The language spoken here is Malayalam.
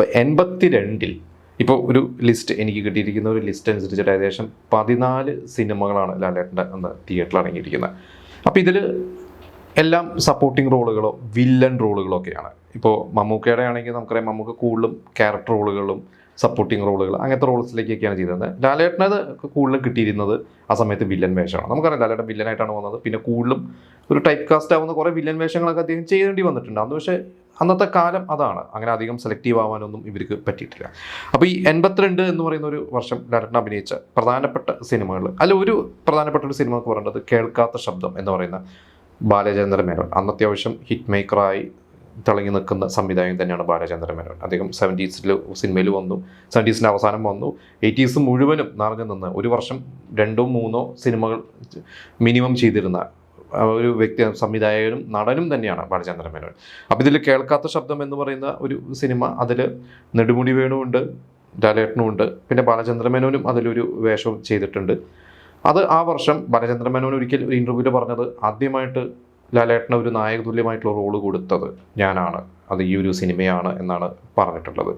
അപ്പോൾ 82 ഇപ്പോൾ ഒരു ലിസ്റ്റ് എനിക്ക് കിട്ടിയിരിക്കുന്ന ഒരു ലിസ്റ്റ് അനുസരിച്ചിട്ട് ഏകദേശം 14 സിനിമകളാണ് ലാലേട്ടൻ്റെ അന്ന് തിയേറ്ററിൽ ഇറങ്ങിയിരിക്കുന്നത്. അപ്പോൾ ഇതിൽ എല്ലാം സപ്പോർട്ടിംഗ് റോളുകളോ വില്ലൻ റോളുകളോ ഒക്കെയാണ്. ഇപ്പോൾ മമ്മൂക്കയുടെ ആണെങ്കിൽ നമുക്കറിയാം, മമ്മൂക്ക കൂടുതലും ക്യാരക്ടർ റോളുകളും സപ്പോർട്ടിംഗ് റോളുകൾ അങ്ങനത്തെ റോൾസിലേക്കൊക്കെയാണ് ചെയ്തത്. ലാലേട്ടനത് കൂടുതലും കിട്ടിയിരുന്നത് ആ സമയത്ത് വില്ലൻ വേഷമാണ്. നമുക്കറിയാം ലാലേട്ടൻ വില്ലനായിട്ടാണ് വന്നത്. പിന്നെ കൂടുതലും ഒരു ടൈപ്പ് കാസ്റ്റ് ആവുന്ന കുറേ വില്ലൻ വേഷങ്ങളൊക്കെ അദ്ദേഹം ചെയ്യേണ്ടി വന്നിട്ടുണ്ട് അന്ന്. പക്ഷേ അന്നത്തെ കാലം അതാണ്, അങ്ങനെ അധികം സെലക്റ്റീവ് ആവാനൊന്നും ഇവർക്ക് പറ്റിയിട്ടില്ല. അപ്പോൾ ഈ 82 എന്ന് പറയുന്ന ഒരു വർഷം ലാലേട്ടൻ അഭിനയിച്ച പ്രധാനപ്പെട്ട സിനിമകൾ, അല്ല ഒരു പ്രധാനപ്പെട്ട ഒരു സിനിമ എന്ന് പറയുന്നത് കേൾക്കാത്ത ശബ്ദം എന്ന് പറയുന്ന ബാലചന്ദ്ര മേനോൻ. അന്ന് അത്യാവശ്യം ഹിറ്റ് മേക്കറായി തിളങ്ങി നിൽക്കുന്ന സംവിധായകൻ തന്നെയാണ് ബാലചന്ദ്ര മേനോൻ. അദ്ദേഹം 70s സിനിമയിൽ വന്നു, 70s അവസാനം വന്നു, 80s മുഴുവനും നിറഞ്ഞു നിന്ന് ഒരു വർഷം 2-3 സിനിമകൾ മിനിമം ചെയ്തിരുന്ന ഒരു വ്യക്തി, സംവിധായകനും നടനും തന്നെയാണ് ബാലചന്ദ്ര മേനോൻ. അപ്പോൾ ഇതിൽ കേൾക്കാത്ത ശബ്ദം എന്ന് പറയുന്ന ഒരു സിനിമ, അതിൽ നെടുമുടി വേണുവുണ്ട്, ലാലേട്ടനുമുണ്ട്, പിന്നെ ബാലചന്ദ്ര മേനോനും അതിലൊരു വേഷം ചെയ്തിട്ടുണ്ട്. അത് ആ വർഷം ബാലചന്ദ്ര മേനോൻ ഒരിക്കൽ ഒരു ഇൻ്റർവ്യൂവിൽ പറഞ്ഞത്, ആദ്യമായിട്ട് ലാലേട്ടന് ഒരു നായകതുല്യമായിട്ടുള്ള റോള് കൊടുത്തത് ഞാനാണ്, അത് ഈ ഒരു സിനിമയാണ് എന്നാണ് പറഞ്ഞിട്ടുള്ളത്.